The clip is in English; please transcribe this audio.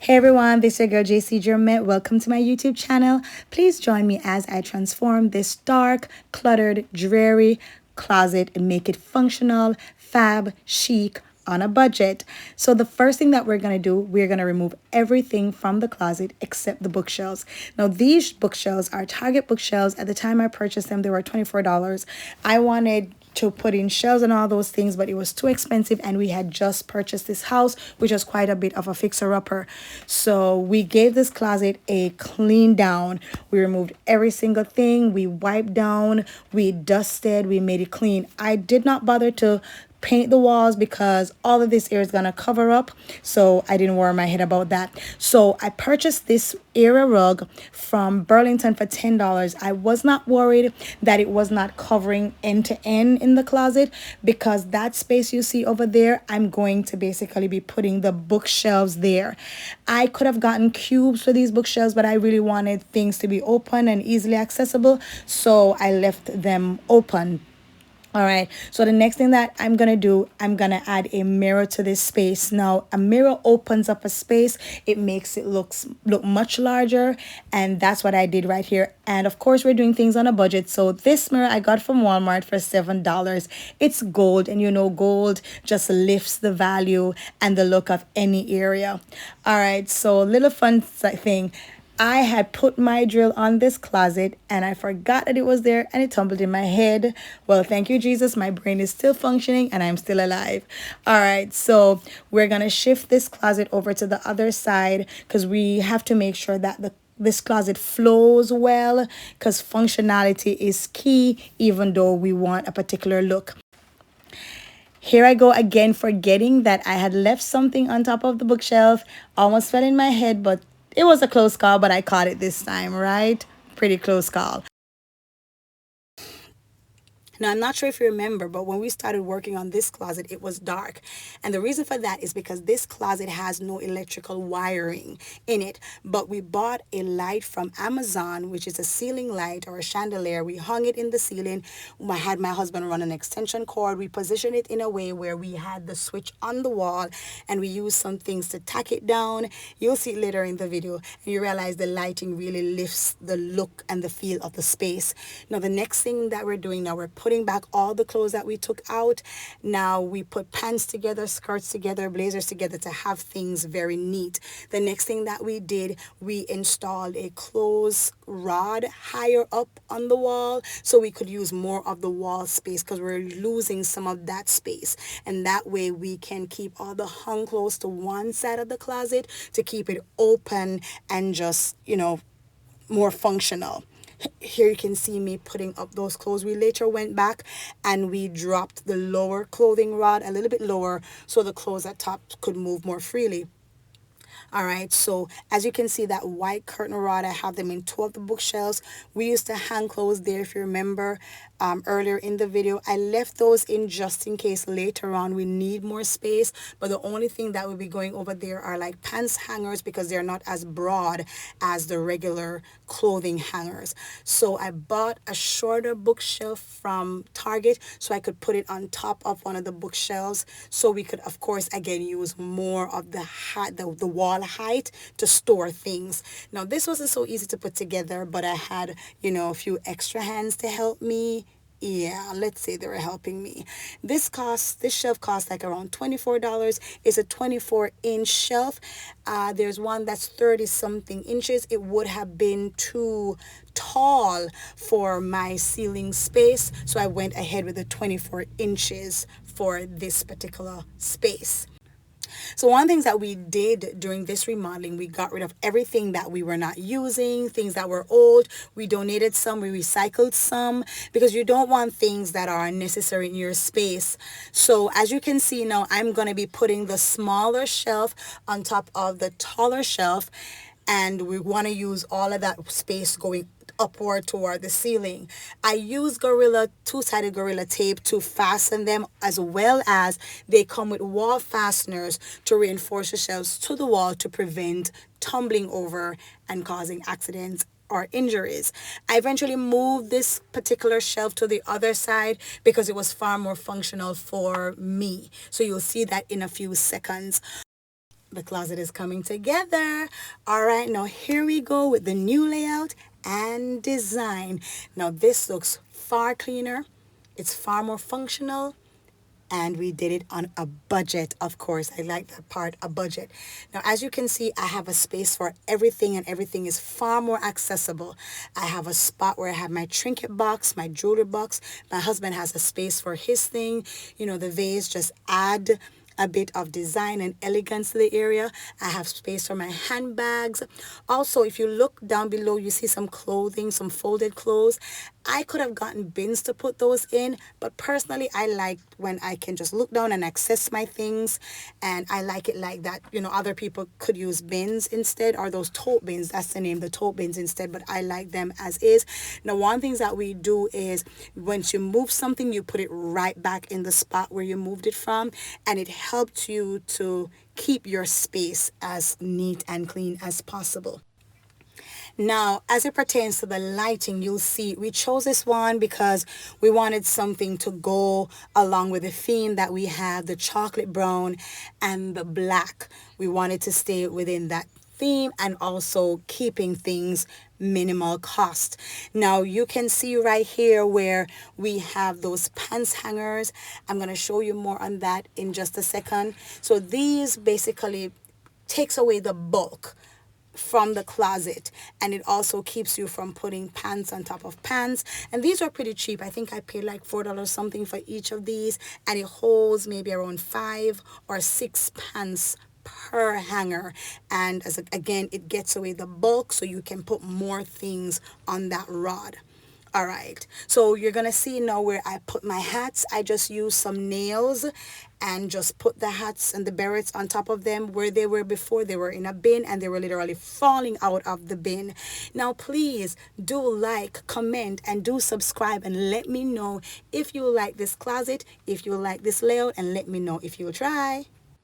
Hey everyone, this is your girl JC Jermet. Welcome to my YouTube channel. Please join me as I transform this dark, cluttered, dreary closet and make it functional, fab, chic, on a budget. So the first thing that we're going to do, we're going to remove everything from the closet except the bookshelves. Now these bookshelves are Target bookshelves. At the time I purchased them, they were $24. I wanted to put in shelves and all those things, but it was too expensive, and we had just purchased this house, which was quite a bit of a fixer-upper. So we gave this closet a clean down. We removed every single thing. We wiped down, we dusted, we made it clean. I did not bother to paint the walls because all of this area is going to cover up, so I didn't worry my head about that. So I purchased this area rug from Burlington for $10. I was not worried that it was not covering end to end in the closet, because that space you see over there, I'm going to basically be putting the bookshelves there. I could have gotten cubes for these bookshelves, but I really wanted things to be open and easily accessible, so I left them open. All right, so the next thing that I'm gonna do, I'm gonna add a mirror to this space. Now a mirror opens up a space, it makes it look much larger, and that's what I did right here. And of course we're doing things on a budget, so this mirror I got from Walmart for $7. It's gold, and you know gold just lifts the value and the look of any area. All right, so little fun thing, I had put my drill on this closet and I forgot that it was there, and it tumbled in my head. Well, thank you, Jesus. My brain is still functioning and I'm still alive. All right, so we're going to shift this closet over to the other side, because we have to make sure that this closet flows well, because functionality is key, even though we want a particular look. Here I go again, forgetting that I had left something on top of the bookshelf. Almost fell in my head, but it was a close call, but I caught it this time, right? Pretty close call. Now, I'm not sure if you remember, but when we started working on this closet, it was dark. And the reason for that is because this closet has no electrical wiring in it. But we bought a light from Amazon, which is a ceiling light or a chandelier. We hung it in the ceiling. I had my husband run an extension cord. We positioned it in a way where we had the switch on the wall, and we used some things to tack it down. You'll see it later in the video, and you realize the lighting really lifts the look and the feel of the space. Now, the next thing that we're doing now, we're putting back all the clothes that we took out. Now we put pants together, skirts together, blazers together to have things very neat. The next thing that we did, we installed a clothes rod higher up on the wall so we could use more of the wall space, because we're losing some of that space. And that way we can keep all the hung clothes to one side of the closet to keep it open and just, more functional. Here you can see me putting up those clothes. We later went back and we dropped the lower clothing rod a little bit lower so the clothes at top could move more freely. All right, so as you can see, that white curtain rod, I have them in two of the bookshelves. We used to hang clothes there, if you remember, earlier in the video. I left those in just in case later on we need more space, but the only thing that will be going over there are like pants hangers, because they're not as broad as the regular clothing hangers. So I bought a shorter bookshelf from Target so I could put it on top of one of the bookshelves, so we could, of course, again use more of the wall height to store things. Now this wasn't so easy to put together, but I had, a few extra hands to help me. Yeah, let's say they were helping me. This shelf costs like around $24. It's a 24-inch shelf. There's one that's 30 something inches. It would have been too tall for my ceiling space, so I went ahead with the 24 inches for this particular space. So one of the things that we did during this remodeling, we got rid of everything that we were not using, things that were old. We donated some, we recycled some, because you don't want things that are unnecessary in your space. So as you can see now, I'm going to be putting the smaller shelf on top of the taller shelf, and we want to use all of that space going upward toward the ceiling. I use two-sided Gorilla tape to fasten them, as well as they come with wall fasteners to reinforce the shelves to the wall to prevent tumbling over and causing accidents or injuries. I eventually moved this particular shelf to the other side because it was far more functional for me. So you'll see that in a few seconds. The closet is coming together. All right, now here we go with the new layout and design. Now this looks far cleaner. It's far more functional, and we did it on a budget. Of course, I like that part, a budget. Now as you can see, I have a space for everything, and everything is far more accessible. I have a spot where I have my trinket box, my jewelry box. My husband has a space for his thing. You know, the vase just add a bit of design and elegance to the area. I have space for my handbags. Also, if you look down below, you see some clothing, some folded clothes. I could have gotten bins to put those in, but personally, I like when I can just look down and access my things, and I like it like that. You know, other people could use bins instead, or those tote bins. That's the name, the tote bins instead, but I like them as is. Now, one thing that we do is once you move something, you put it right back in the spot where you moved it from, and it helps you to keep your space as neat and clean as possible. Now, as it pertains to the lighting, you'll see we chose this one because we wanted something to go along with the theme that we have, the chocolate brown and the black. We wanted to stay within that theme and also keeping things minimal cost. Now you can see right here where we have those pants hangers. I'm going to show you more on that in just a second. So these basically takes away the bulk from the closet, and it also keeps you from putting pants on top of pants. And these are pretty cheap. I think I paid like $4 something for each of these, and it holds maybe around 5 or 6 pants per hanger. And again, it gets away the bulk so you can put more things on that rod. All right, so you're gonna see now where I put my hats. I just used some nails and just put the hats and the berets on top of them. Where they were before, they were in a bin and they were literally falling out of the bin. Now please do like, comment, and do subscribe, and let me know if you like this closet, if you like this layout, and let me know if you'll try.